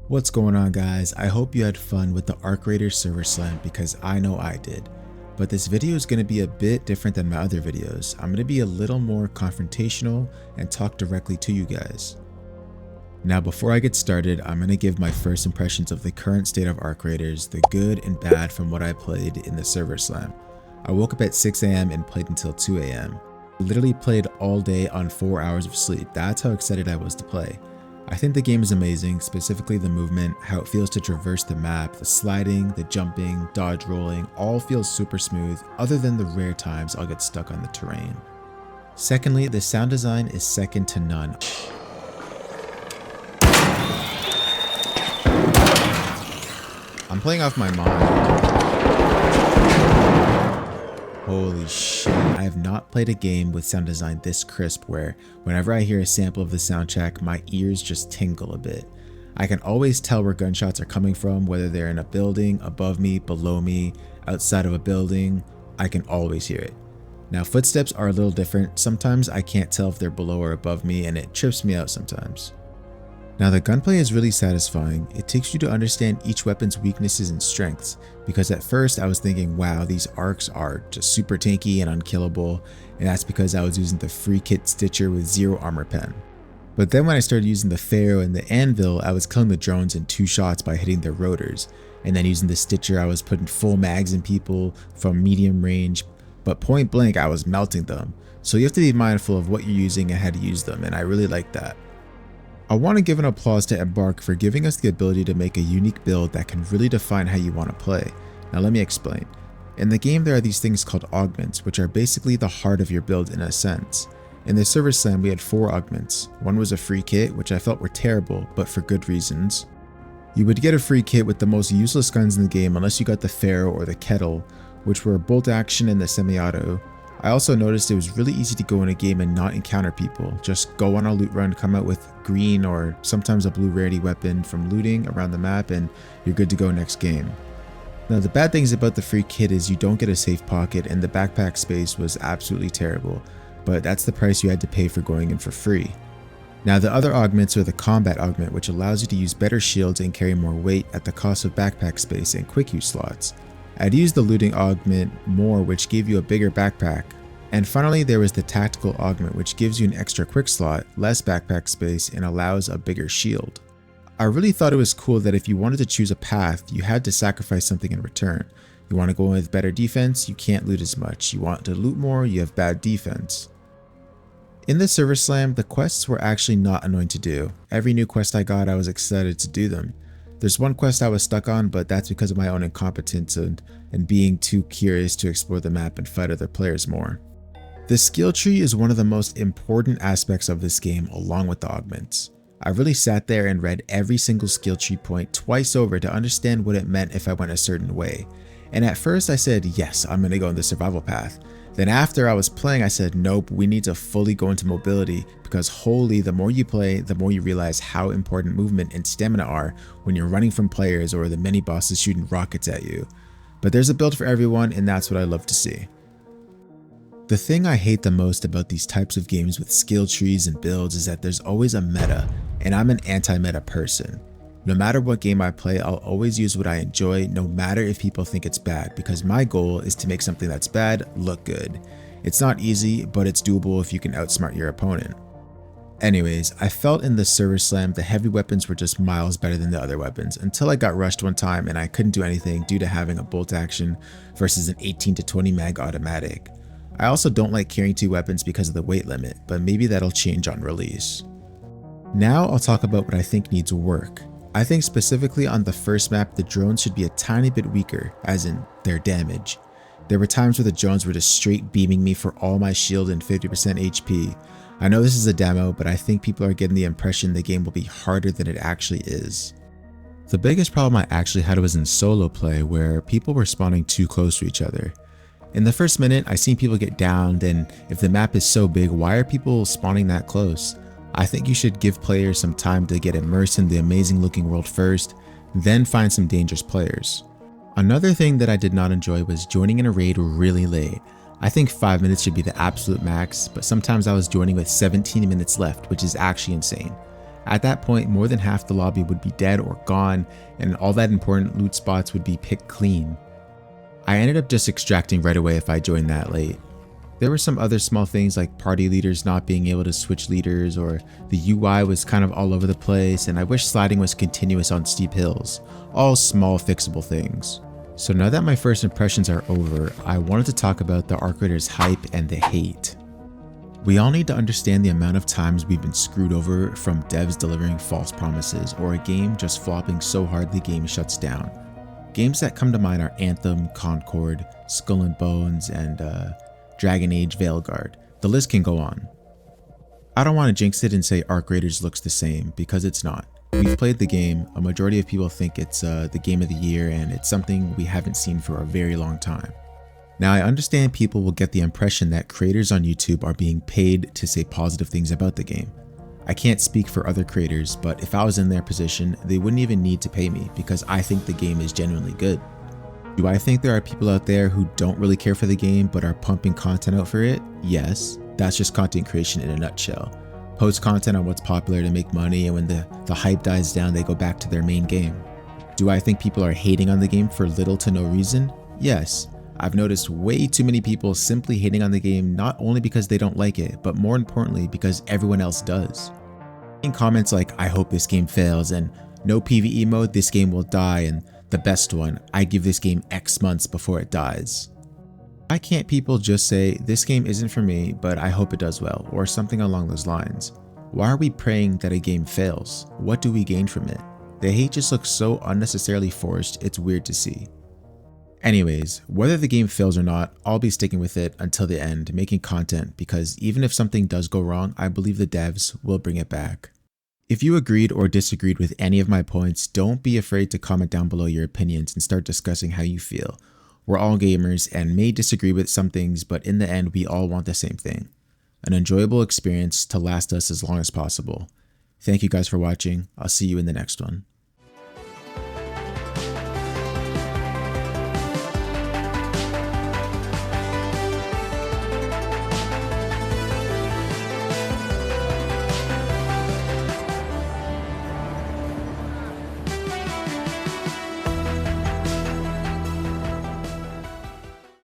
What's going on, guys? I hope you had fun with the Arc Raiders server slam because I know I did. But this video is going to be a bit different than my other videos. I'm going to be a little more confrontational and talk directly to you guys. Now before I get started, I'm going to give my first impressions of the current state of Arc Raiders, the good and bad from what I played in the server slam. I woke up at 6 AM and played until 2 AM. Literally played all day on 4 hours of sleep. That's how excited I was to play. I think the game is amazing, specifically the movement, how it feels to traverse the map, the sliding, the jumping, dodge rolling, all feels super smooth other than the rare times I'll get stuck on the terrain. Secondly, the sound design is second to none. I'm playing off my mind. Holy shit, I have not played a game with sound design this crisp where whenever I hear a sample of the soundtrack, my ears just tingle a bit. I can always tell where gunshots are coming from, whether they're in a building, above me, below me, outside of a building, I can always hear it. Now footsteps are a little different, sometimes I can't tell if they're below or above me and it trips me out sometimes. Now the gunplay is really satisfying. It takes you to understand each weapon's weaknesses and strengths, because at first I was thinking, wow, these arcs are just super tanky and unkillable, and that's because I was using the free kit Stitcher with 0 armor pen. But then when I started using the Pharaoh and the Anvil, I was killing the drones in 2 shots by hitting their rotors, and then using the Stitcher I was putting full mags in people from medium range, but point blank I was melting them. So you have to be mindful of what you're using and how to use them, and I really like that. I want to give an applause to Embark for giving us the ability to make a unique build that can really define how you want to play. Now let me explain. In the game there are these things called augments, which are basically the heart of your build in a sense. In the server slam we had 4 augments. One was a free kit, which I felt were terrible, but for good reasons. You would get a free kit with the most useless guns in the game unless you got the Pharaoh or the Kettle, which were bolt action and the semi-auto. I also noticed it was really easy to go in a game and not encounter people. Just go on a loot run, come out with green or sometimes a blue rarity weapon from looting around the map, and you're good to go next game. Now the bad things about the free kit is you don't get a safe pocket and the backpack space was absolutely terrible, but that's the price you had to pay for going in for free. Now the other augments are the combat augment, which allows you to use better shields and carry more weight at the cost of backpack space and quick use slots. I'd used the looting augment more, which gave you a bigger backpack. And finally there was the tactical augment, which gives you an extra quick slot, less backpack space, and allows a bigger shield. I really thought it was cool that if you wanted to choose a path, you had to sacrifice something in return. You want to go in with better defense, you can't loot as much. You want to loot more, you have bad defense. In the server slam, the quests were actually not annoying to do. Every new quest I got, I was excited to do them. There's one quest I was stuck on, but that's because of my own incompetence and being too curious to explore the map and fight other players more. The skill tree is one of the most important aspects of this game along with the augments. I really sat there and read every single skill tree point twice over to understand what it meant if I went a certain way. And at first I said, yes, I'm going to go in the survival path. Then after I was playing, I said, nope, we need to fully go into mobility, because holy, the more you play, the more you realize how important movement and stamina are when you're running from players or the mini bosses shooting rockets at you. But there's a build for everyone, and that's what I love to see. The thing I hate the most about these types of games with skill trees and builds is that there's always a meta, and I'm an anti-meta person. No matter what game I play, I'll always use what I enjoy, no matter if people think it's bad, because my goal is to make something that's bad look good. It's not easy, but it's doable if you can outsmart your opponent. Anyways, I felt in the server slam the heavy weapons were just miles better than the other weapons, until I got rushed one time and I couldn't do anything due to having a bolt action versus an 18 to 20 mag automatic. I also don't like carrying 2 weapons because of the weight limit, but maybe that'll change on release. Now I'll talk about what I think needs work. I think specifically on the first map, the drones should be a tiny bit weaker, as in their damage. There were times where the drones were just straight beaming me for all my shield and 50% HP. I know this is a demo, but I think people are getting the impression the game will be harder than it actually is. The biggest problem I actually had was in solo play, where people were spawning too close to each other. In the first minute, I seen people get downed, and if the map is so big, why are people spawning that close? I think you should give players some time to get immersed in the amazing looking world first, then find some dangerous players. Another thing that I did not enjoy was joining in a raid really late. I think 5 minutes should be the absolute max, but sometimes I was joining with 17 minutes left, which is actually insane. At that point, more than half the lobby would be dead or gone, and all that important loot spots would be picked clean. I ended up just extracting right away if I joined that late. There were some other small things like party leaders not being able to switch leaders, or the UI was kind of all over the place, and I wish sliding was continuous on steep hills. All small fixable things. So now that my first impressions are over, I wanted to talk about the ARC Raiders hype and the hate. We all need to understand the amount of times we've been screwed over from devs delivering false promises, or a game just flopping so hard the game shuts down. Games that come to mind are Anthem, Concord, Skull and Bones, and Dragon Age Veilguard. The list can go on. I don't want to jinx it and say ARC Raiders looks the same, because it's not. We've played the game, a majority of people think it's the game of the year, and it's something we haven't seen for a very long time. Now, I understand people will get the impression that creators on YouTube are being paid to say positive things about the game. I can't speak for other creators, but if I was in their position, they wouldn't even need to pay me because I think the game is genuinely good. Do I think there are people out there who don't really care for the game but are pumping content out for it? Yes, that's just content creation in a nutshell. Post content on what's popular to make money, and when the hype dies down, they go back to their main game. Do I think people are hating on the game for little to no reason? Yes. I've noticed way too many people simply hating on the game, not only because they don't like it, but more importantly because everyone else does. In comments like, "I hope this game fails," and "No PvE mode, this game will die," and the best one, "I give this game X months before it dies." Why can't people just say, "This game isn't for me, but I hope it does well," or something along those lines? Why are we praying that a game fails? What do we gain from it? The hate just looks so unnecessarily forced, it's weird to see. Anyways, whether the game fails or not, I'll be sticking with it until the end, making content, because even if something does go wrong, I believe the devs will bring it back. If you agreed or disagreed with any of my points, don't be afraid to comment down below your opinions and start discussing how you feel. We're all gamers and may disagree with some things, but in the end, we all want the same thing: an enjoyable experience to last us as long as possible. Thank you guys for watching. I'll see you in the next one.